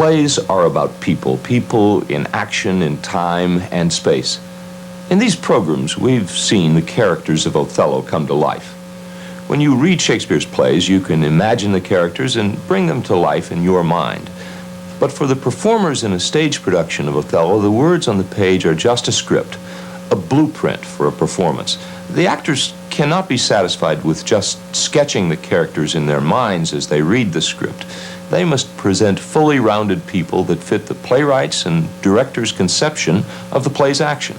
Plays are about people, people in action, in time, and space. In these programs, we've seen the characters of Othello come to life. When you read Shakespeare's plays, you can imagine the characters and bring them to life in your mind. But for the performers in a stage production of Othello, the words on the page are just a script, a blueprint for a performance. The actors cannot be satisfied with just sketching the characters in their minds as they read the script. They must present fully rounded people that fit the playwright's and director's conception of the play's action.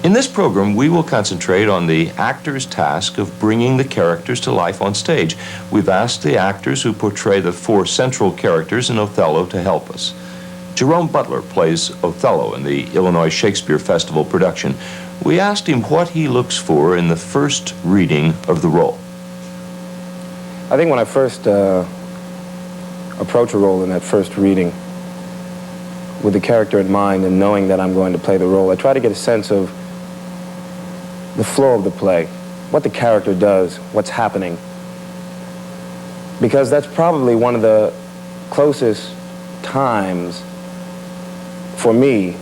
In this program, we will concentrate on the actor's task of bringing the characters to life on stage. We've asked the actors who portray the four central characters in Othello to help us. Jerome Butler plays Othello in the Illinois Shakespeare Festival production. We asked him what he looks for in the first reading of the role. I think when I first approach a role in that first reading, with the character in mind and knowing that I'm going to play the role, I try to get a sense of the flow of the play, what the character does, what's happening. Because that's probably one of the closest times for me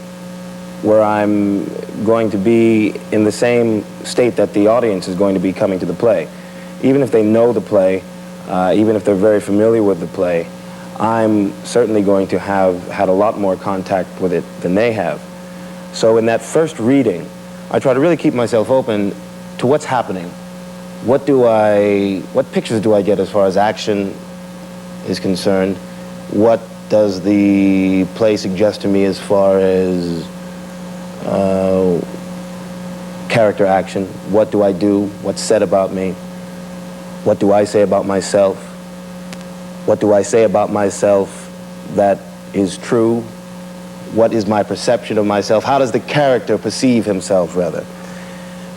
where I'm going to be in the same state that the audience is going to be coming to the play. Even if they know the play, even if they're very familiar with the play, I'm certainly going to have had a lot more contact with it than they have. So in that first reading, I try to really keep myself open to what's happening. What pictures do I get as far as action is concerned? What does the play suggest to me as far as character action? What do I do? What's said about me? What do I say about myself? What do I say about myself that is true? What is my perception of myself? How does the character perceive himself, rather?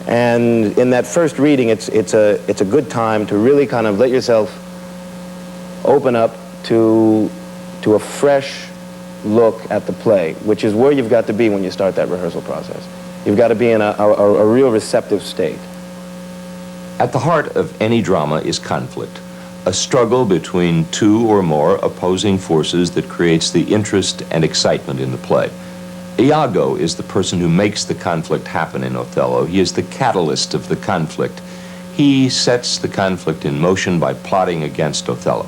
And in that first reading, it's a good time to really kind of let yourself open up to a fresh look at the play, which is where you've got to be when you start that rehearsal process. You've got to be in a real receptive state. At the heart of any drama is conflict, a struggle between two or more opposing forces that creates the interest and excitement in the play. Iago is the person who makes the conflict happen in Othello. He is the catalyst of the conflict. He sets the conflict in motion by plotting against Othello.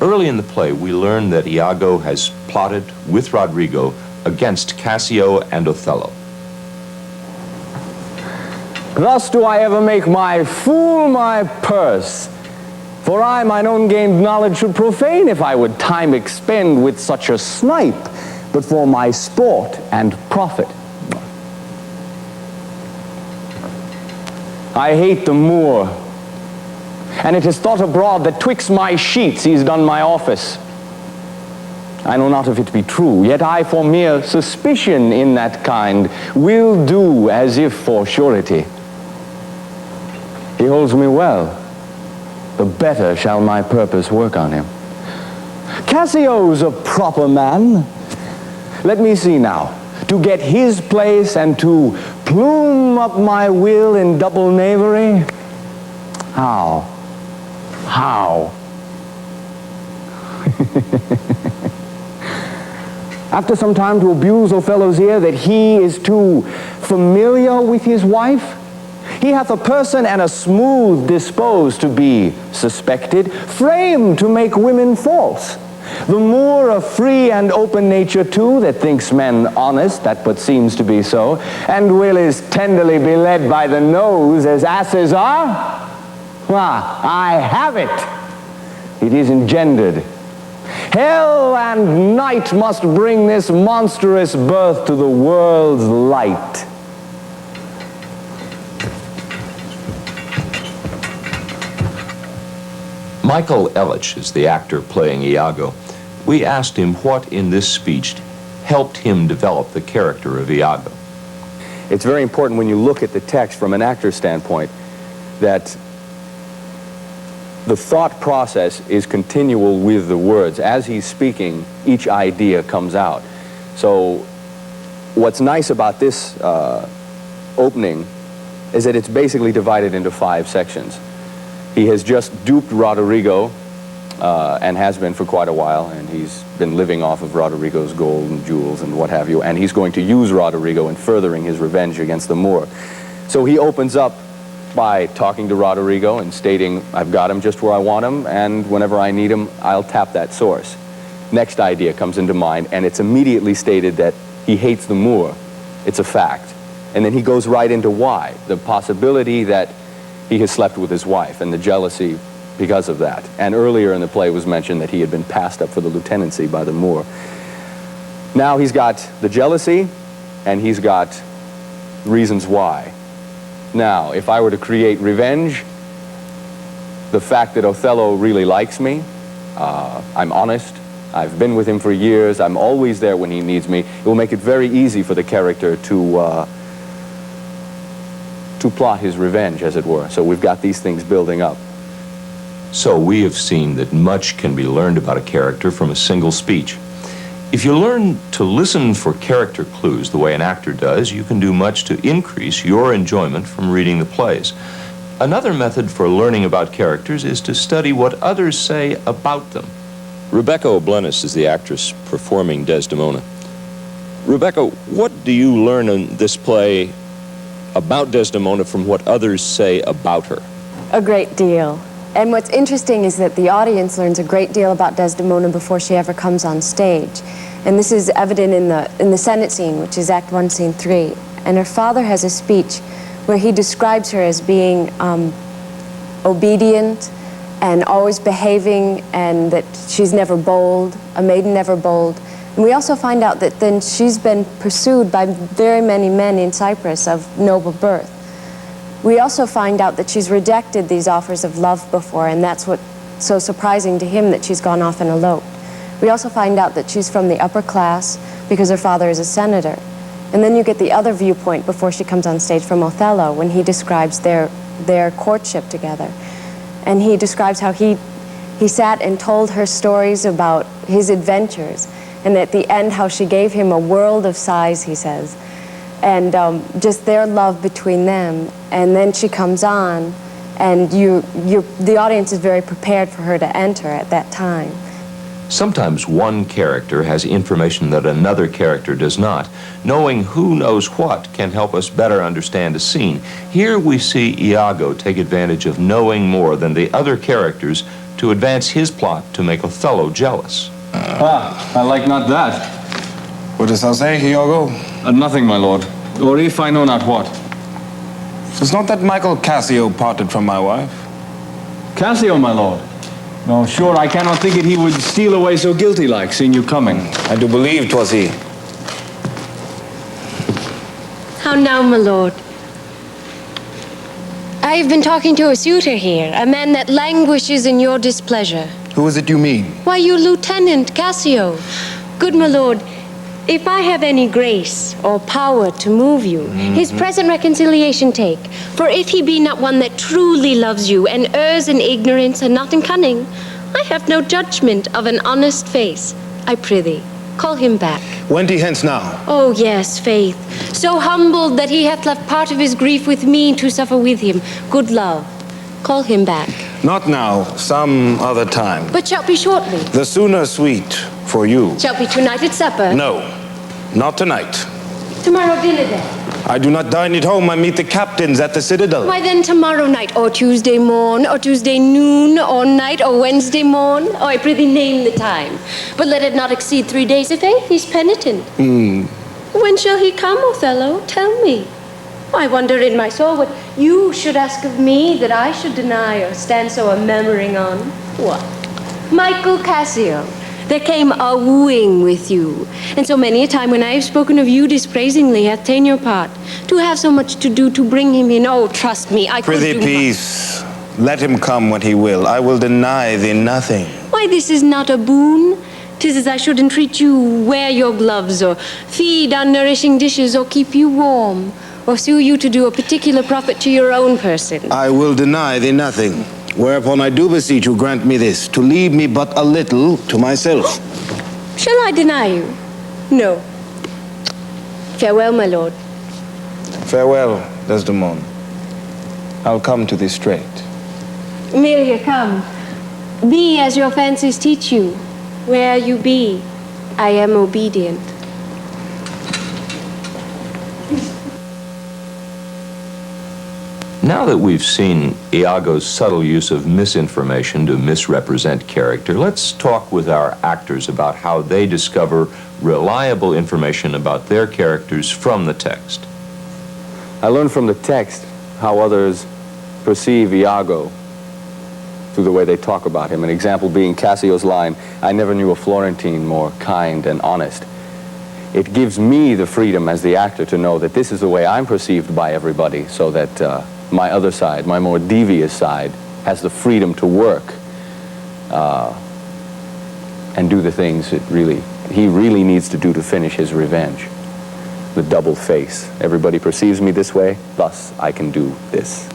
Early in the play, we learn that Iago has plotted with Roderigo against Cassio and Othello. Thus do I ever make my fool my purse. For I mine own gained knowledge should profane if I would time expend with such a snipe, but for my sport and profit. I hate the Moor, and it is thought abroad that twixt my sheets he's done my office. I know not if it be true, yet I for mere suspicion in that kind will do as if for surety. He holds me well, the better shall my purpose work on him. Cassio's a proper man. Let me see now, to get his place and to plume up my will in double knavery. How? After some time to abuse Othello's ear that he is too familiar with his wife, he hath a person and a smooth disposed to be suspected, framed to make women false. The Moor a free and open nature too, that thinks men honest, that but seems to be so, and will as tenderly be led by the nose as asses are. I have it. It is engendered. Hell and night must bring this monstrous birth to the world's light. Michael Elich is the actor playing Iago. We asked him what in this speech helped him develop the character of Iago. It's very important when you look at the text from an actor's standpoint that the thought process is continual with the words. As he's speaking, each idea comes out. So what's nice about this opening is that it's basically divided into 5 sections. He has just duped Roderigo and has been for quite a while, and he's been living off of Roderigo's gold and jewels and what have you, and he's going to use Roderigo in furthering his revenge against the Moor. So he opens up by talking to Roderigo and stating, I've got him just where I want him, and whenever I need him, I'll tap that source. Next idea comes into mind, and it's immediately stated that he hates the Moor. It's a fact. And then he goes right into why. The possibility that he has slept with his wife and the jealousy because of that. And earlier in the play was mentioned that he had been passed up for the lieutenancy by the Moor. Now he's got the jealousy, and he's got reasons why. Now, if I were to create revenge, the fact that Othello really likes me, I'm honest, I've been with him for years, I'm always there when he needs me, it will make it very easy for the character to plot his revenge, as it were. So we've got these things building up. So we have seen that much can be learned about a character from a single speech. If you learn to listen for character clues the way an actor does, you can do much to increase your enjoyment from reading the plays. Another method for learning about characters is to study what others say about them. Rebecca O'Blennis is the actress performing Desdemona. Rebecca, what do you learn in this play about Desdemona from what others say about her? A great deal. And what's interesting is that the audience learns a great deal about Desdemona before she ever comes on stage. And this is evident in the Senate scene, which is Act 1, Scene 3. And her father has a speech where he describes her as being obedient and always behaving, and that she's never bold, a maiden never bold. And we also find out that then she's been pursued by very many men in Cyprus of noble birth. We also find out that she's rejected these offers of love before, and that's what's so surprising to him, that she's gone off and eloped. We also find out that she's from the upper class because her father is a senator. And then you get the other viewpoint before she comes on stage from Othello, when he describes their courtship together. And he describes how he sat and told her stories about his adventures, and at the end how she gave him a world of sighs, he says, and just their love between them. And then she comes on, and the audience is very prepared for her to enter at that time. Sometimes one character has information that another character does not. Knowing who knows what can help us better understand a scene. Here we see Iago take advantage of knowing more than the other characters to advance his plot to make Othello jealous. I like not that. What dost thou say, Iago? Nothing, my lord. Or if I know not what. It's not that Michael Cassio parted from my wife. Cassio, my lord. No, sure, I cannot think that he would steal away so guilty-like, seeing you coming. I do believe 'twas he. How now, my lord? I have been talking to a suitor here, a man that languishes in your displeasure. Who is it you mean? Why, your lieutenant, Cassio. Good my lord, if I have any grace or power to move you, his present reconciliation take. For if he be not one that truly loves you, and errs in ignorance and not in cunning, I have no judgment of an honest face. I prithee, call him back. Went he hence now? Oh yes, faith, so humbled that he hath left part of his grief with me to suffer with him. Good love, call him back. Not now, some other time. But shall be shortly. The sooner, sweet, for you. Shall be tonight at supper. No, not tonight. Tomorrow dinner then. I do not dine at home. I meet the captains at the Citadel. Why then tomorrow night, or Tuesday morn, or Tuesday noon, or night, or Wednesday morn? Oh, I prithee name the time. But let it not exceed 3 days, if he's penitent. When shall he come, Othello? Tell me. I wonder in my soul what you should ask of me that I should deny or stand so a-memoring on. What? Michael Cassio, there came a wooing with you, and so many a time when I have spoken of you dispraisingly hath ta'en your part, to have so much to do to bring him in. Oh, trust me, I could Prithee, do peace. Let him come when he will. I will deny thee nothing. Why, this is not a boon. 'Tis as I should entreat you wear your gloves, or feed on nourishing dishes, or keep you warm, or sue you to do a particular profit to your own person. I will deny thee nothing. Whereupon I do beseech you grant me this, to leave me but a little to myself. Shall I deny you? No. Farewell, my lord. Farewell, Desdemona. I'll come to thee straight. Amelia, come. Be as your fancies teach you. Where you be, I am obedient. Now that we've seen Iago's subtle use of misinformation to misrepresent character, let's talk with our actors about how they discover reliable information about their characters from the text. I learned from the text how others perceive Iago through the way they talk about him. An example being Cassio's line, "I never knew a Florentine more kind and honest." It gives me the freedom as the actor to know that this is the way I'm perceived by everybody, so that my other side, my more devious side, has the freedom to work and do the things that he really needs to do to finish his revenge. The double face. Everybody perceives me this way, thus I can do this.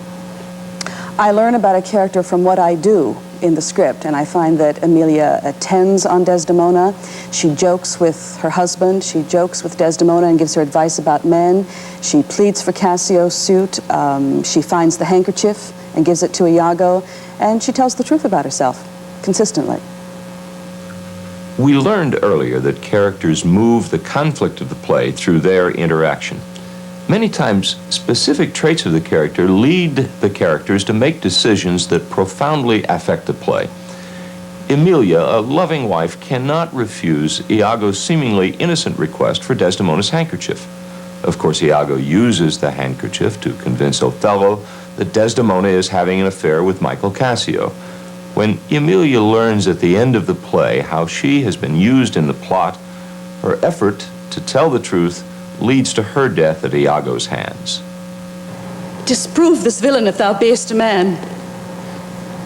I learn about a character from what I do in the script, and I find that Emilia attends on Desdemona. She jokes with her husband, she jokes with Desdemona and gives her advice about men. She pleads for Cassio's suit. She finds the handkerchief and gives it to Iago, and she tells the truth about herself consistently. We learned earlier that characters move the conflict of the play through their interaction. Many times, specific traits of the character lead the characters to make decisions that profoundly affect the play. Emilia, a loving wife, cannot refuse Iago's seemingly innocent request for Desdemona's handkerchief. Of course, Iago uses the handkerchief to convince Othello that Desdemona is having an affair with Michael Cassio. When Emilia learns at the end of the play how she has been used in the plot, her effort to tell the truth leads to her death at Iago's hands. Disprove this villain if thou be'st a man.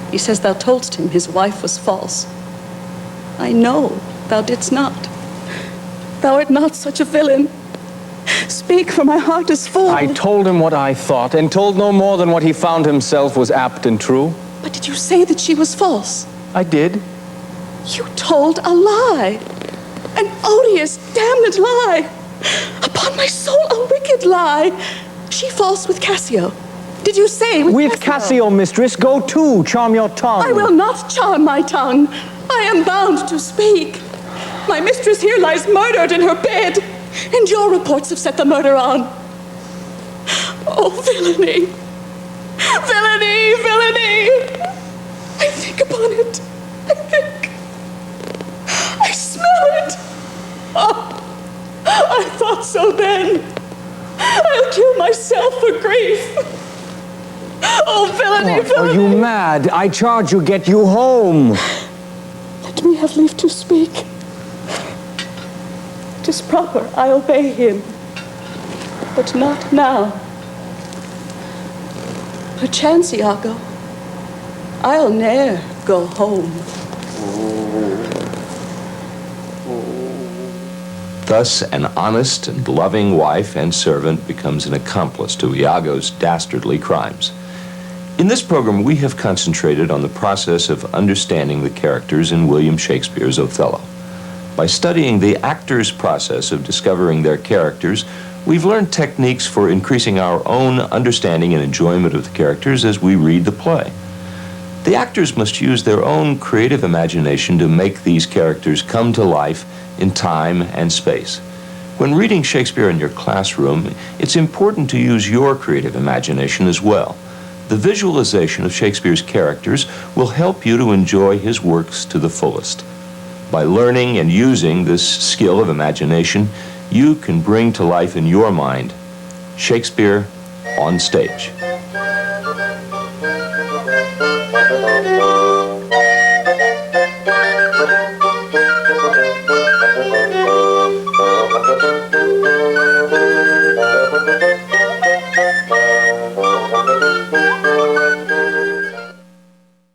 He says thou toldst him his wife was false. I know thou didst not. Thou art not such a villain. Speak, for my heart is full. I told him what I thought, and told no more than what he found himself was apt and true. But did you say that she was false? I did. You told a lie. An odious, damned lie. Upon my soul, a wicked lie. She false with Cassio. Did you say With Cassio, mistress, go to, charm your tongue. I will not charm my tongue. I am bound to speak. My mistress here lies murdered in her bed, and your reports have set the murder on. Oh, villainy. Villainy, villainy. I think upon it. I think. I smell it. Oh, I thought so then. I'll kill myself for grief. Oh, villainy, What, are villainy. you mad? I charge you, get you home. Let me have leave to speak. It is proper, I obey him, but not now. Perchance, Iago, I'll ne'er go home. Thus, an honest and loving wife and servant becomes an accomplice to Iago's dastardly crimes. In this program, we have concentrated on the process of understanding the characters in William Shakespeare's Othello. By studying the actors' process of discovering their characters, we've learned techniques for increasing our own understanding and enjoyment of the characters as we read the play. The actors must use their own creative imagination to make these characters come to life in time and space. When reading Shakespeare in your classroom, it's important to use your creative imagination as well. The visualization of Shakespeare's characters will help you to enjoy his works to the fullest. By learning and using this skill of imagination, you can bring to life in your mind Shakespeare on stage.